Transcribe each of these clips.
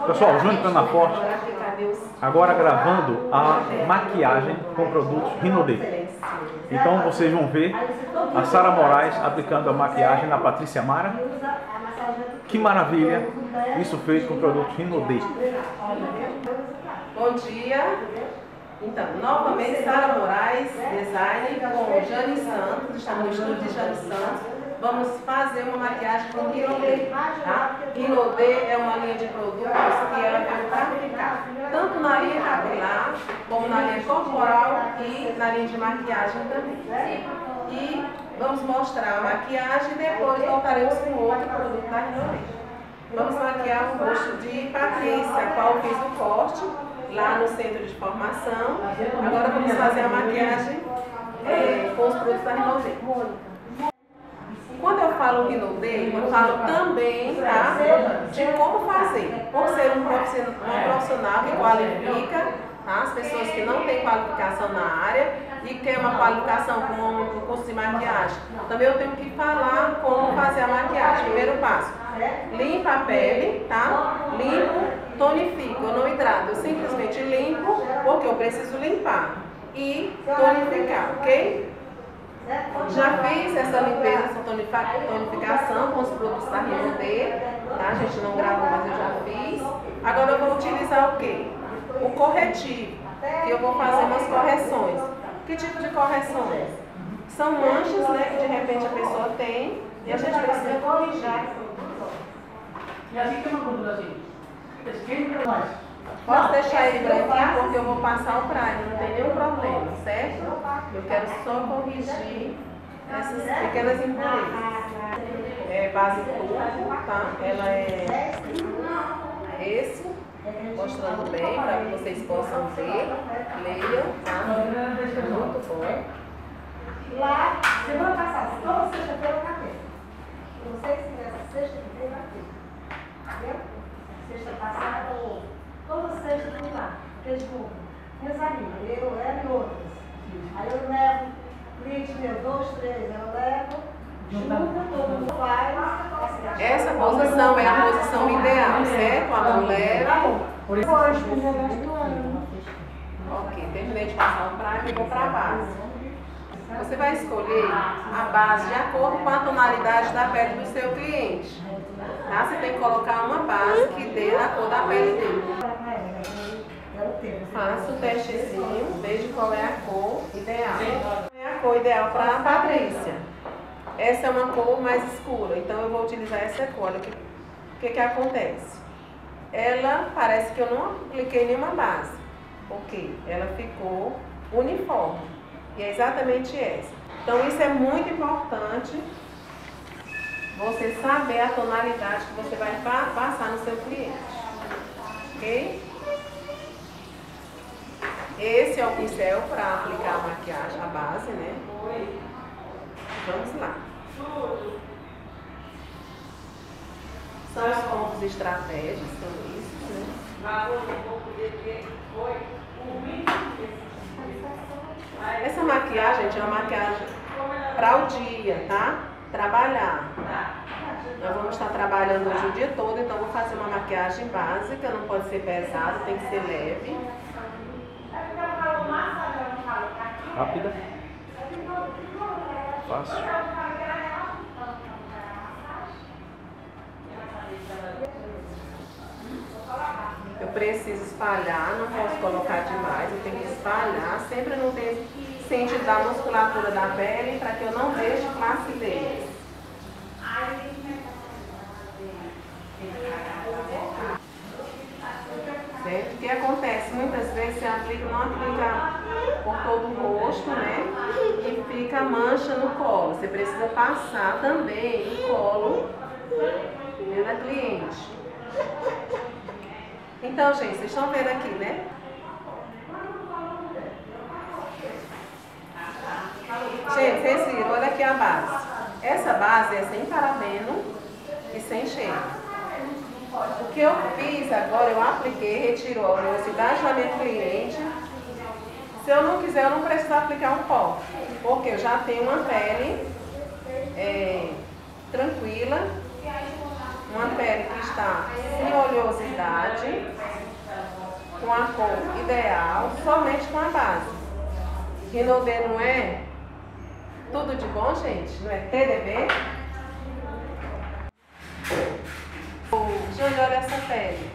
Pessoal, Júnior Cana Forte, agora gravando a maquiagem com produtos Rinodê. Então vocês vão ver a Sara Moraes aplicando a maquiagem na Patrícia Mara. Que maravilha, isso feito com produtos Rinodê. Bom dia. Então, novamente, Sara Moraes, design, com Jane Santos, estamos no estúdio de Jane Santos. Vamos fazer uma maquiagem com Rinodê, tá? Rinodê é uma linha de produtos que ela veio para aplicar, tanto na linha capilar, como na linha corporal e na linha de maquiagem também. E vamos mostrar a maquiagem e depois voltaremos com outro produto da Rinodê. Vamos maquiar o rosto de Patrícia, a qual fiz o corte lá no centro de formação. Agora vamos fazer a maquiagem com os produtos da Rinodê. Quando eu falo Rinodê, eu falo também, tá, de como fazer. Por ser um profissional que qualifica, tá, as pessoas que não têm qualificação na área e quer uma qualificação com um curso de maquiagem. Também eu tenho que falar como fazer a maquiagem. Primeiro passo, limpa a pele, tá? Limpo, tonifico, eu não hidrato. Eu simplesmente limpo porque eu preciso limpar e tonificar, ok? Já fiz essa limpeza, essa tonificação com os produtos da Rinodê, tá? A gente não gravou, mas eu já fiz. Agora eu vou utilizar o quê? O corretivo, que eu vou fazer umas correções. Que tipo de correções? São manchas, né, que de repente a pessoa tem e a gente precisa corrigir. E assim que é uma gordura assim, esquenta mais. Posso deixar ele branquinho porque eu vou passar o primer, não tem nenhum problema, certo? Eu quero só corrigir essas pequenas impurezas. É base turco, tá? Ela é esse, mostrando bem para que vocês possam ver, leiam, tá? Muito bom. Lá, semana passada, toda sexta-feira eu catei. Se vocês quiserem sexta-feira, eu catei. Entendeu? Sexta passada, toda sexta eu fui lá. Porque, tipo, minhas amigas, eu levo e outras. Aí eu levo, cliente meu, 2, 3, eu levo, junto, todo mundo faz. Essa posição é a posição ideal, certo? A mão leva. Ok, terminei de passar o primer e vou para a base. Você vai escolher a base de acordo com a tonalidade da pele do seu cliente. Tá? Você tem que colocar uma base que dê a cor da pele dele. Faça o testezinho, veja qual é a cor ideal. É a cor ideal para a Patrícia. Essa é uma cor mais escura, então eu vou utilizar essa cor. O que acontece? Ela parece que eu não apliquei nenhuma base, porque ela ficou uniforme. E é exatamente essa. Então isso é muito importante, você saber a tonalidade que você vai passar no seu cliente. Ok? Esse é o pincel para aplicar a maquiagem, a base, né? Vamos lá. São os pontos estratégicos, são isso, né? Essa maquiagem, gente, é uma maquiagem para o dia, tá? Trabalhar. Nós vamos estar trabalhando hoje o dia todo, então vou fazer uma maquiagem básica, não pode ser pesada, tem que ser leve. Rápida. Fácil. Eu preciso espalhar, não posso colocar demais, eu tenho que espalhar, sempre no sentido da musculatura da pele, para que eu não deixe flacidez. Certo? O que acontece? Muitas vezes você aplica, não aplica por todo o rosto, né? E fica mancha no colo. Você precisa passar também no colo da cliente. Então, gente, vocês estão vendo aqui, né? Gente, vocês viram, olha aqui a base. Essa base é sem parabeno e sem cheiro. O que eu fiz agora, eu apliquei, retirou a oleosidade da minha cliente. Se eu não quiser, eu não preciso aplicar um pó, porque eu já tenho uma pele tranquila, uma pele que está sem oleosidade. oleosidade, com a cor ideal, somente com a base. Rinodê não é tudo de bom, gente? Não é TDB? Júlia, olha essa pele.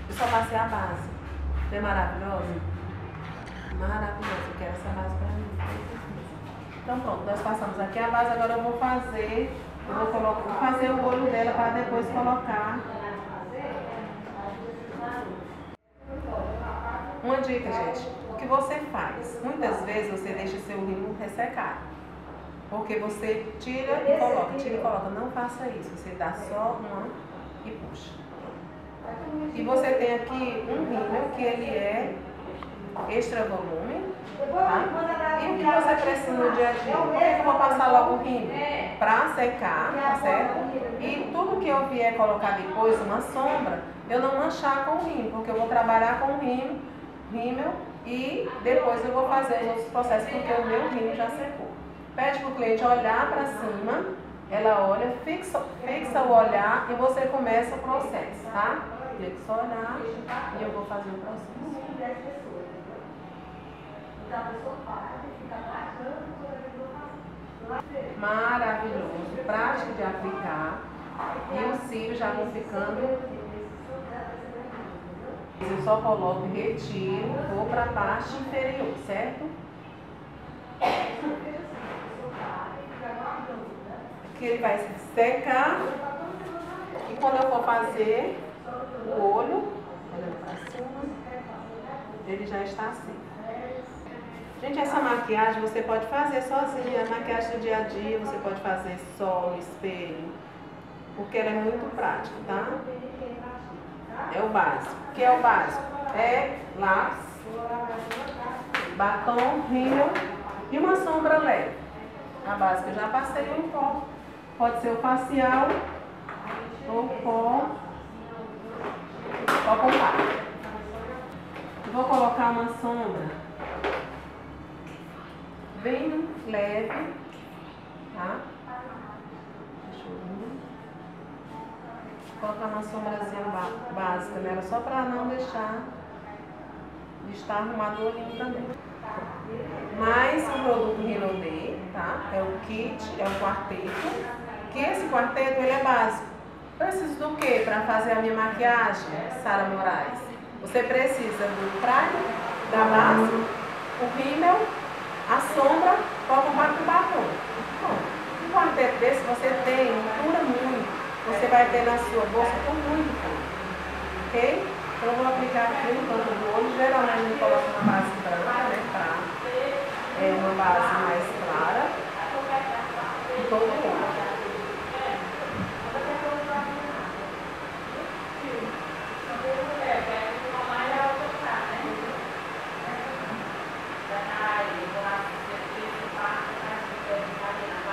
Eu só passei a base. Não é maravilhosa? Maravilhosa. Eu quero essa base pra mim. Então pronto, nós passamos aqui a base. Agora eu vou fazer o olho dela para depois colocar. Uma dica, gente. O que você faz? Muitas vezes você deixa seu rímel ressecar. Porque você tira e coloca. Não faça isso. Você dá só uma e puxa. E você tem aqui um rímel que ele é extra volume, tá? E o que você precisa no dia a dia? Por que eu vou passar logo o rímel? Para secar, tá certo? E tudo que eu vier colocar depois, uma sombra, eu não manchar com o rímel, porque eu vou trabalhar com o rímel e depois eu vou fazer os outros processos, porque o meu rímel já secou. Pede para o cliente olhar para cima, ela olha, fixa o olhar e você começa o processo, tá? Fixa o olhar e eu vou fazer o processo. Maravilhoso, prático de aplicar e os cílios já vão ficando. Eu só coloco e retiro, vou para a parte inferior, certo? Que ele vai se secar e quando eu for fazer o olho, olhando para cima, ele já está assim. Gente, essa maquiagem você pode fazer sozinha, a maquiagem do dia a dia você pode fazer só no espelho, porque ela é muito prática, tá? É o básico. O que é o básico? É lápis, batom, rímel e uma sombra leve. A básica eu já passei um pó. Pode ser o facial ou pó compacto. Vou colocar uma sombra bem leve, tá? Deixa eu ver. Vou colocar uma sombrazinha básica nela, só para não deixar de estar arrumado o olhinho também. Mais um produto Rinodê, tá? É o kit, é o quarteto. Que esse quarteto ele é básico. Preciso do que para fazer a minha maquiagem, Sara Moraes? Você precisa do primer, da base, o rímel, a sombra, pó compacto e batom. Bom, um quarteto desse você tem, dura muito. Você vai ter na sua bolsa por muito tempo. Ok? Então eu vou aplicar aqui no canto do olho. Geralmente a gente coloca uma base branca, né? Uma base mais clara. E todo o olho.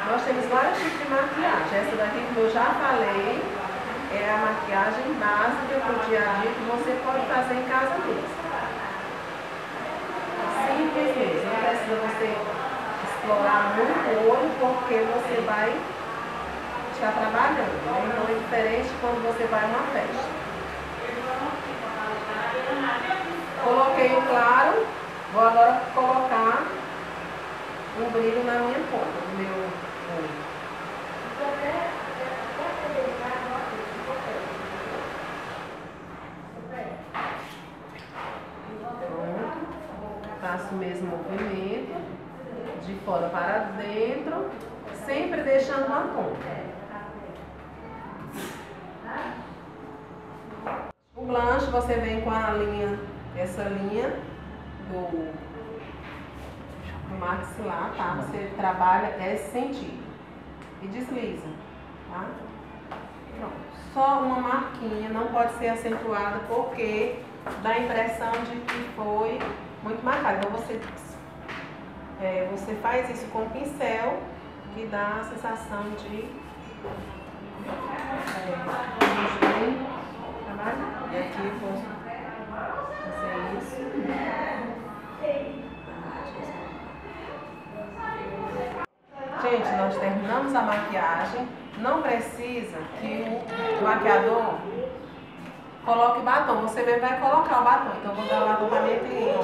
Nós temos vários tipos de maquiagem. Essa daqui, como eu já falei, é a maquiagem básica para o dia a dia que você pode fazer em casa mesmo. Simples mesmo. Não precisa você explorar muito o olho porque você vai estar trabalhando. Então é diferente quando você vai a uma festa. Coloquei o claro, vou agora colocar um brilho na minha ponta do meu olho. Pronto. Faço o mesmo movimento, de fora para dentro, sempre deixando uma ponta. O blanche você vem com a linha, essa linha do maxilar, tá? Você trabalha esse sentido e desliza, tá? Pronto. Só uma marquinha, não pode ser acentuada porque dá a impressão de que foi muito marcado. Então você faz isso com o pincel que dá a sensação de trabalho. E aqui eu vou fazer isso. Gente, nós terminamos a maquiagem. Não precisa que o maquiador coloque batom. Você mesmo vai colocar o batom. Então, eu vou dar o batom para minha cliente.